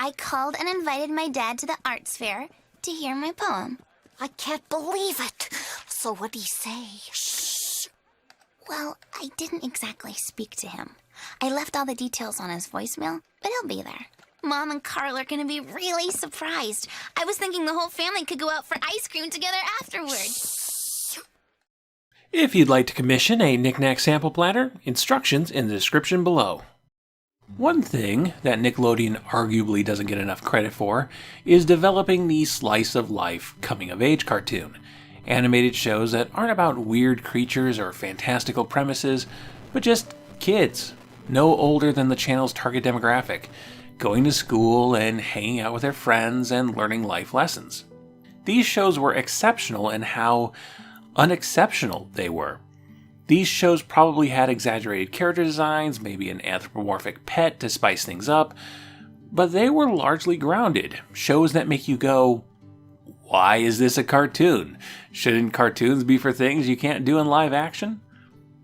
I called and invited my dad to the arts fair to hear my poem. I can't believe it. So what'd he say? Shh. Well, I didn't exactly speak to him. I left all the details on his voicemail, but he'll be there. Mom and Carl are gonna be really surprised. I was thinking the whole family could go out for ice cream together afterwards. If you'd like to commission a knick-knack sample platter, instructions in the description below. One thing that Nickelodeon arguably doesn't get enough credit for is developing the slice-of-life coming-of-age cartoon. Animated shows that aren't about weird creatures or fantastical premises, but just kids, no older than the channel's target demographic, going to school and hanging out with their friends and learning life lessons. These shows were exceptional in how unexceptional they were. These shows probably had exaggerated character designs, maybe an anthropomorphic pet to spice things up, but they were largely grounded, shows that make you go, why is this a cartoon? Shouldn't cartoons be for things you can't do in live action?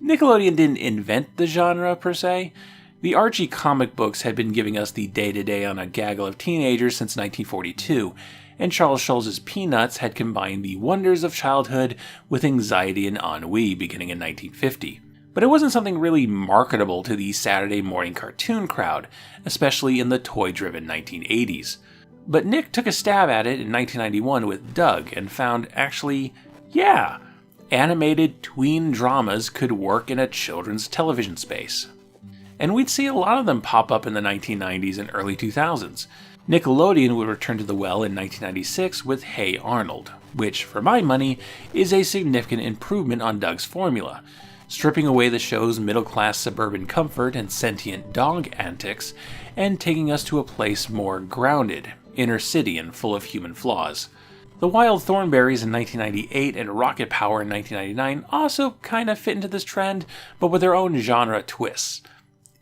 Nickelodeon didn't invent the genre per se. The Archie comic books had been giving us the day-to-day on a gaggle of teenagers since 1942, and Charles Schulz's Peanuts had combined the wonders of childhood with anxiety and ennui beginning in 1950. But it wasn't something really marketable to the Saturday morning cartoon crowd, especially in the toy-driven 1980s. But Nick took a stab at it in 1991 with Doug and found actually, yeah, animated tween dramas could work in a children's television space. And we'd see a lot of them pop up in the 1990s and early 2000s. Nickelodeon would return to the well in 1996 with Hey Arnold, which, for my money, is a significant improvement on Doug's formula, stripping away the show's middle-class suburban comfort and sentient dog antics, and taking us to a place more grounded, inner city and full of human flaws. The Wild Thornberrys in 1998 and Rocket Power in 1999 also kind of fit into this trend, but with their own genre twists.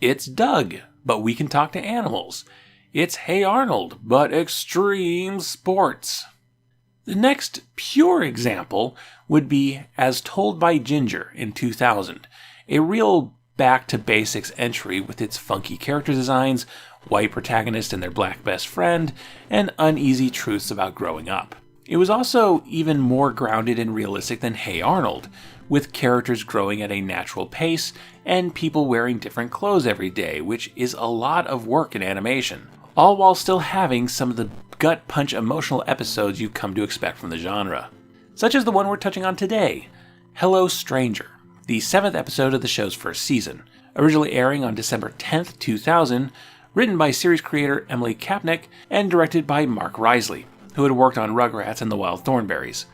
It's Doug, but we can talk to animals. It's Hey Arnold, but extreme sports. The next pure example would be As Told by Ginger in 2000, a real back-to-basics entry with its funky character designs, white protagonist and their black best friend, and uneasy truths about growing up. It was also even more grounded and realistic than Hey Arnold, with characters growing at a natural pace and people wearing different clothes every day, which is a lot of work in animation, all while still having some of the gut-punch emotional episodes you've come to expect from the genre. Such as the one we're touching on today, Hello Stranger, the 7th episode of the show's first season, originally airing on December 10th, 2000, written by series creator Emily Kapnick and directed by Mark Risley, who had worked on Rugrats and The Wild Thornberrys.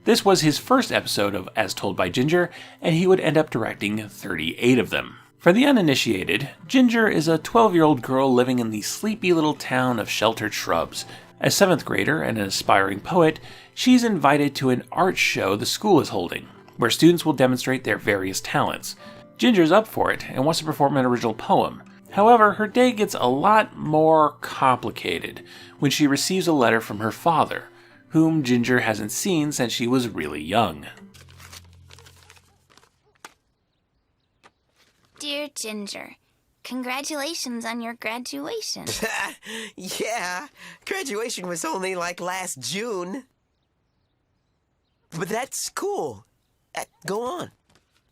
This was his first episode of As Told by Ginger, and he would end up directing 38 of them. For the uninitiated, Ginger is a 12-year-old girl living in the sleepy little town of Sheltered Shrubs. As 7th grader and an aspiring poet, she's invited to an art show the school is holding, where students will demonstrate their various talents. Ginger's up for it and wants to perform an original poem. However, her day gets a lot more complicated when she receives a letter from her father, whom Ginger hasn't seen since she was really young. Dear Ginger, congratulations on your graduation. Yeah, graduation was only like last June. But that's cool. Go on.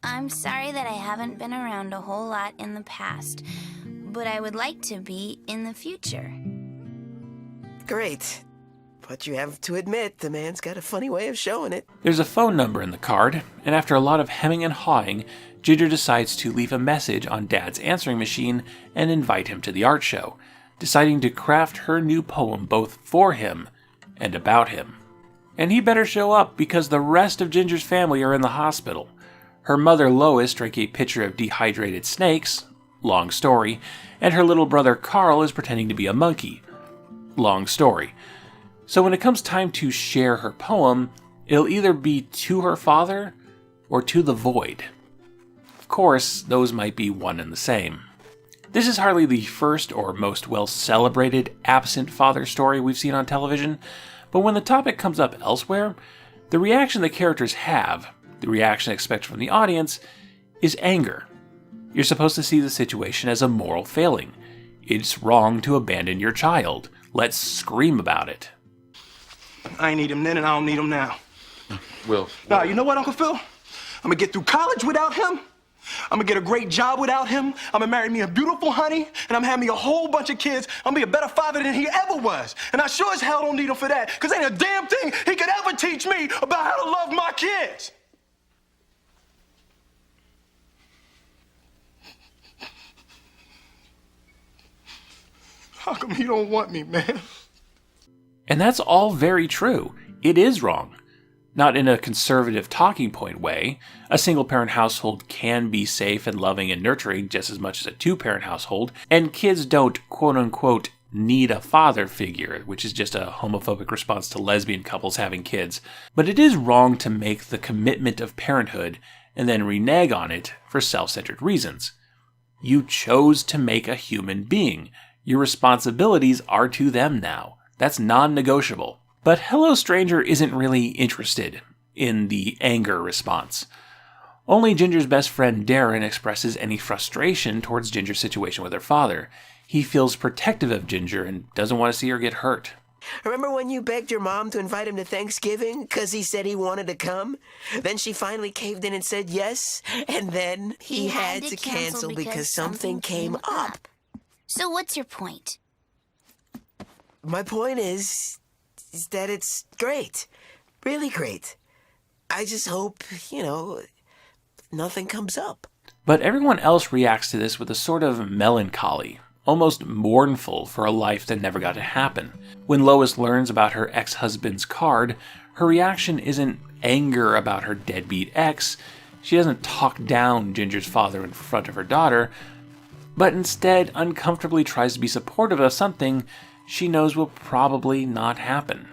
I'm sorry that I haven't been around a whole lot in the past, but I would like to be in the future. Great. But you have to admit, the man's got a funny way of showing it. There's a phone number in the card, and after a lot of hemming and hawing, Ginger decides to leave a message on Dad's answering machine and invite him to the art show, deciding to craft her new poem both for him and about him. And he better show up because the rest of Ginger's family are in the hospital. Her mother Lois drank a pitcher of dehydrated snakes, long story, and her little brother Carl is pretending to be a monkey, long story. So when it comes time to share her poem, it'll either be to her father or to the void. Of course, those might be one and the same. This is hardly the first or most well-celebrated absent father story we've seen on television, but when the topic comes up elsewhere, the reaction the characters have, the reaction expected from the audience, is anger. You're supposed to see the situation as a moral failing. It's wrong to abandon your child. let's scream about it. I ain't need him then and I don't need him now. Will. Nah, you know what, Uncle Phil? I'm gonna get through college without him. I'm gonna get a great job without him. I'm gonna marry me a beautiful honey, and I'm gonna have me a whole bunch of kids. I'm gonna be a better father than he ever was. And I sure as hell don't need him for that, because ain't a damn thing he could ever teach me about how to love my kids. How come he don't want me, man? And that's all very true. It is wrong. Not in a conservative talking point way. A single-parent household can be safe and loving and nurturing just as much as a two-parent household, and kids don't, quote-unquote, need a father figure, which is just a homophobic response to lesbian couples having kids. But it is wrong to make the commitment of parenthood and then renege on it for self-centered reasons. You chose to make a human being. Your responsibilities are to them now. That's non-negotiable. But Hello Stranger isn't really interested in the anger response. Only Ginger's best friend Darren expresses any frustration towards Ginger's situation with her father. He feels protective of Ginger and doesn't want to see her get hurt. Remember when you begged your mom to invite him to Thanksgiving because he said he wanted to come? Then she finally caved in and said yes, and then he had to cancel because something came up. So what's your point? My point is that it's great. Really great. I just hope, nothing comes up. But everyone else reacts to this with a sort of melancholy, almost mournful for a life that never got to happen. When Lois learns about her ex-husband's card, her reaction isn't anger about her deadbeat ex. She doesn't talk down Ginger's father in front of her daughter, but instead uncomfortably tries to be supportive of something she knows will probably not happen.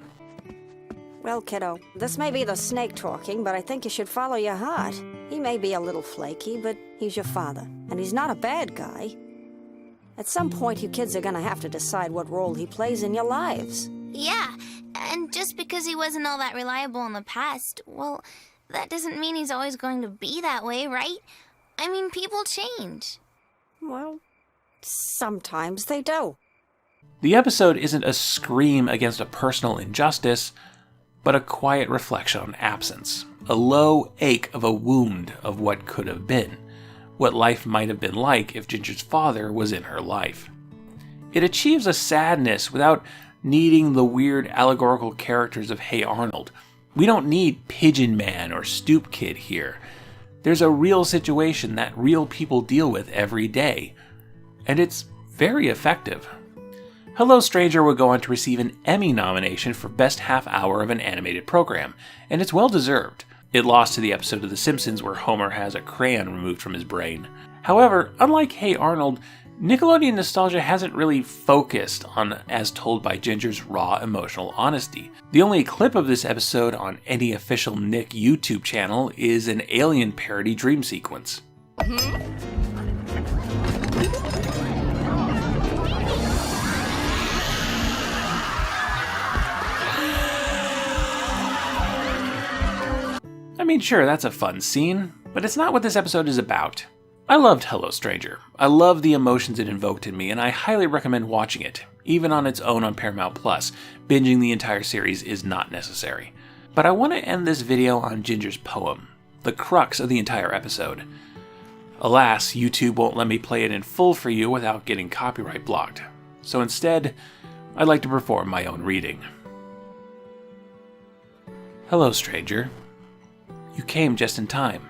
Well, kiddo, this may be the snake talking, but I think you should follow your heart. He may be a little flaky, but he's your father, and he's not a bad guy. At some point, you kids are gonna have to decide what role he plays in your lives. Yeah, and just because he wasn't all that reliable in the past, well, that doesn't mean he's always going to be that way, right? I mean, people change. Well, sometimes they do. The episode isn't a scream against a personal injustice, but a quiet reflection on absence, a low ache of a wound of what could have been, what life might have been like if Ginger's father was in her life. It achieves a sadness without needing the weird allegorical characters of Hey Arnold. We don't need Pigeon Man or Stoop Kid here. There's a real situation that real people deal with every day, and it's very effective. Hello Stranger would go on to receive an Emmy nomination for Best Half Hour of an Animated Program, and it's well deserved. It lost to the episode of The Simpsons where Homer has a crayon removed from his brain. However, unlike Hey Arnold, Nickelodeon nostalgia hasn't really focused on as told by Ginger's raw emotional honesty. The only clip of this episode on any official Nick YouTube channel is an Alien parody dream sequence. I mean, sure, that's a fun scene, but it's not what this episode is about. I loved Hello Stranger. I love the emotions it invoked in me, and I highly recommend watching it, even on its own on Paramount+. Binging the entire series is not necessary. But I want to end this video on Ginger's poem, the crux of the entire episode. Alas, YouTube won't let me play it in full for you without getting copyright blocked, so instead, I'd like to perform my own reading. Hello, stranger. You came just in time.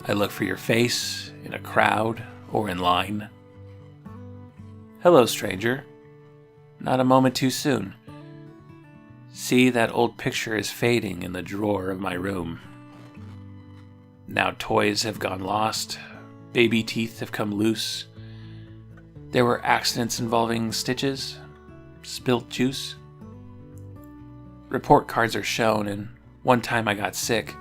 I look for your face in a crowd or in line. Hello, stranger. Not a moment too soon. See, that old picture is fading in the drawer of my room. Now toys have gone lost, baby teeth have come loose. There were accidents involving stitches, spilt juice. Report cards are shown, and one time I got sick,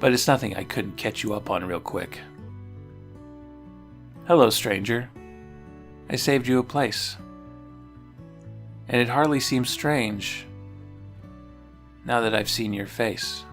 but it's nothing I couldn't catch you up on real quick. Hello, stranger. I saved you a place. And it hardly seems strange now that I've seen your face.